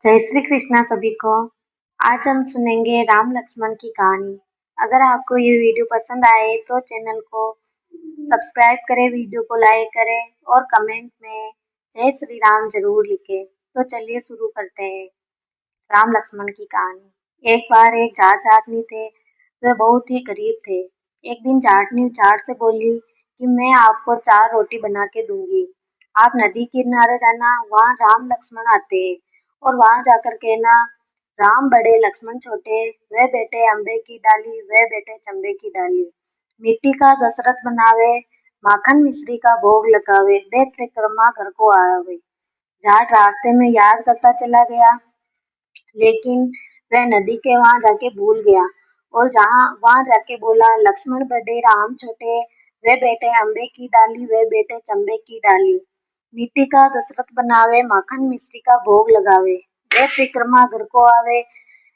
जय श्री कृष्णा सभी को। आज हम सुनेंगे राम लक्ष्मण की कहानी। अगर आपको ये वीडियो पसंद आए तो चैनल को सब्सक्राइब करें, वीडियो को लाइक करें और कमेंट में जय श्री राम जरूर लिखें। तो चलिए शुरू करते हैं राम लक्ष्मण की कहानी। एक बार एक जाट जाटनी थे। वे बहुत ही गरीब थे। एक दिन जाटनी जाट से बोली कि मैं आपको 4 रोटी बना के दूंगी। आप नदी किनारे जाना, वहाँ राम लक्ष्मण आते हैं और वहां जाकर कहना, राम बड़े लक्ष्मण छोटे, वे बेटे अम्बे की डाली, वे बेटे चंबे की डाली। मिट्टी का दशरथ बनावे, माखन मिश्री का भोग लगावे, दे परिक्रमा घर को आवे। जाट रास्ते में याद करता चला गया, लेकिन वह नदी के वहां जाके भूल गया और जहाँ वहां जाके बोला, लक्ष्मण बड़े राम छोटे, वे बेटे अम्बे की डाली, वे बेटे चंबे की डाली। मिट्टी का दशरथ बनावे, माखन मिश्री का भोग लगावे, वे परिक्रमा घर को आवे।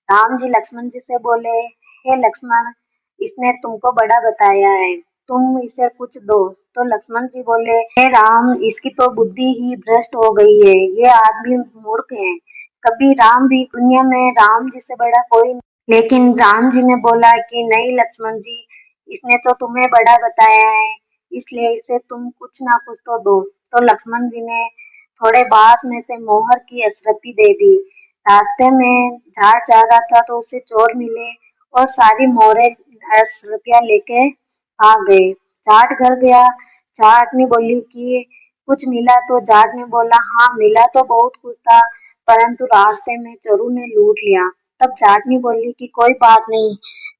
राम जी लक्ष्मण जी से बोले, हे लक्ष्मण, इसने तुमको बड़ा बताया है, तुम इसे कुछ दो। तो लक्ष्मण जी बोले, हे राम, इसकी तो बुद्धि ही भ्रष्ट हो गई है, ये आदमी मूर्ख है। कभी राम भी दुनिया में राम जी से बड़ा कोई नहीं। लेकिन राम जी ने बोला कि नहीं लक्ष्मण जी, इसने तो तुम्हें बड़ा बताया है, इसलिए इसे तुम कुछ ना कुछ तो दो। तो लक्ष्मण जी ने थोड़े बांस में से मोहर की अशरफी दे दी। रास्ते में झाड़ जा रहा था तो उसे चोर मिले और सारी मोहरें अशरफियां लेके भाग गए। जाट घर गया। जाट ने बोली कि कुछ मिला? तो जाट ने बोला, हाँ मिला तो बहुत कुछ था, परंतु रास्ते में चोरों ने लूट लिया। तब जाटनी बोली कि कोई बात नहीं,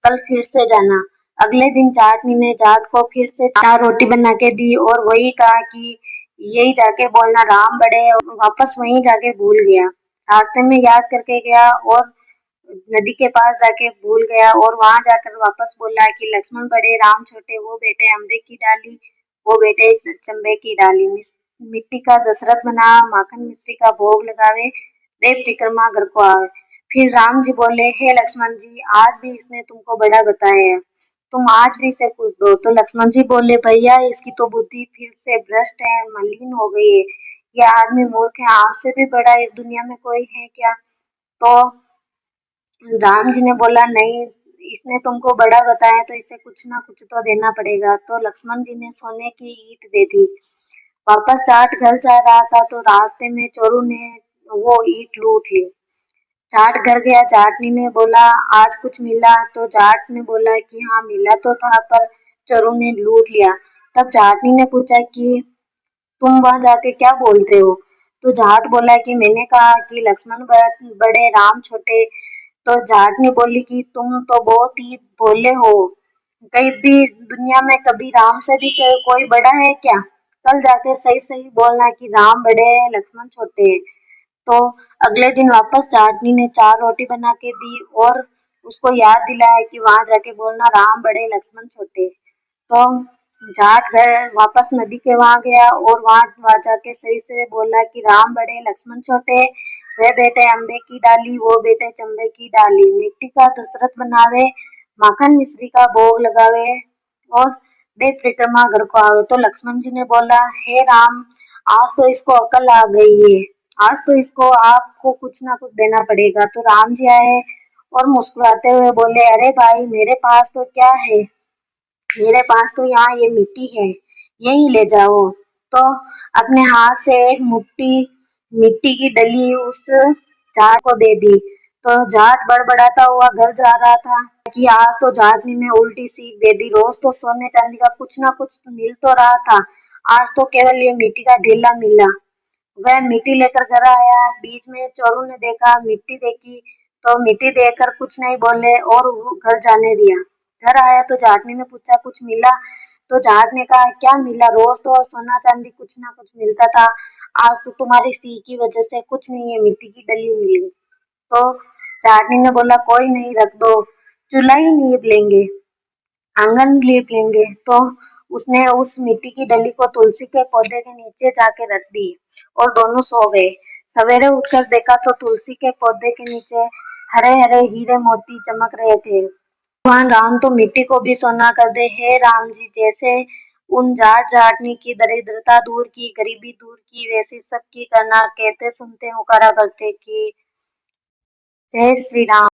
कल फिर से जाना। अगले दिन जाटनी ने जाट को फिर से 4 रोटी बना के दी और वही कहा कि यही जाके बोलना राम बड़े, और वापस वहीं जाके भूल गया। रास्ते में याद करके गया और नदी के पास जाके भूल गया और वहां जाकर वापस बोला कि लक्ष्मण बड़े राम छोटे, वो बेटे अम्बे की डाली, वो बेटे चंबे की डाली। मिट्टी का दशरथ बना, माखन मिश्री का भोग लगावे, देव परिक्रमा घर को आवे। फिर राम जी बोले, हे लक्ष्मण जी, आज भी इसने तुमको बड़ा बताया है, तुम आज भी इसे कुछ दो। तो लक्ष्मण जी बोले, भैया इसकी तो बुद्धि फिर से भ्रष्ट है, मलिन हो गई है, यह आदमी मूर्ख है, आपसे भी बड़ा इस दुनिया में कोई है क्या? तो राम जी ने बोला, नहीं, इसने तुमको बड़ा बताया तो इसे कुछ ना कुछ तो देना पड़ेगा। तो लक्ष्मण जी ने सोने की ईंट दे दी। वापस जाट घर जा रहा था तो रास्ते में चोरों ने वो ईंट लूट ली। जाट घर गया। जाटनी ने बोला, आज कुछ मिला? तो जाट ने बोला कि हाँ मिला तो था, पर चोरों ने लूट लिया। तब जाटनी ने पूछा कि तुम वहां जाके क्या बोलते हो? तो जाट बोला कि मैंने कहा कि लक्ष्मण बड़े राम छोटे। तो जाट ने बोली कि तुम तो बहुत ही भोले हो, कहीं भी दुनिया में कभी राम से भी कोई बड़ा है क्या? कल जाके सही सही बोलना कि राम बड़े हैं, लक्ष्मण छोटे हैं। तो अगले दिन वापस जाटनी ने 4 रोटी बना के दी और उसको याद दिलाया कि वहां जाके बोलना राम बड़े लक्ष्मण छोटे। तो जाट गए, वापस नदी के वहां गया और वहां जाके सही से बोला कि राम बड़े लक्ष्मण छोटे, वे बेटे अम्बे की डाली, वो बेटे चंबे की डाली। मिट्टी का दशरथ बनावे, माखन मिश्री का भोग लगावे और दे परिक्रमा घर को आवे। तो लक्ष्मण जी ने बोला, हे राम, आज तो इसको अकल आ गई है, आज तो इसको आपको कुछ ना कुछ देना पड़ेगा। तो राम जी आए और मुस्कुराते हुए बोले, अरे भाई, मेरे पास तो क्या है, मेरे पास तो यहाँ ये मिट्टी है, यही ले जाओ। तो अपने हाथ से एक मुट्ठी मिट्टी की डली उस जाट को दे दी। तो जाट बड़बड़ाता हुआ घर जा रहा था कि आज तो जाटनी ने उल्टी सीख दे दी, रोज तो सोने चांदी का कुछ ना कुछ तो मिल तो रहा था, आज तो केवल ये मिट्टी का ढेला मिला। वह मिट्टी लेकर घर आया। बीच में चोरों ने देखा, मिट्टी देखी, तो मिट्टी देखकर कुछ नहीं बोले और वो घर जाने दिया। घर आया तो जाटनी ने पूछा, कुछ मिला? तो जाट ने कहा, क्या मिला, रोज तो सोना चांदी कुछ ना कुछ मिलता था, आज तो तुम्हारी सी की वजह से कुछ नहीं है, मिट्टी की डली मिली। तो जाटनी ने बोला, कोई नहीं, रख दो, चूल्हा ही नीप लेंगे, आंगन लीप लेंगे। तो उसने उस मिट्टी की डली को तुलसी के पौधे के नीचे जाके रख दी और दोनों सो गए। सवेरे उठकर देखा तो तुलसी के पौधे के नीचे हरे हरे हीरे मोती चमक रहे थे। भगवान राम तो मिट्टी को भी सोना कर दे। हे राम जी, जैसे उन जाट जाटनी की दरिद्रता दूर की, गरीबी दूर की, वैसी सबकी करना कहते सुनते हुकारा करते कि जय श्री राम।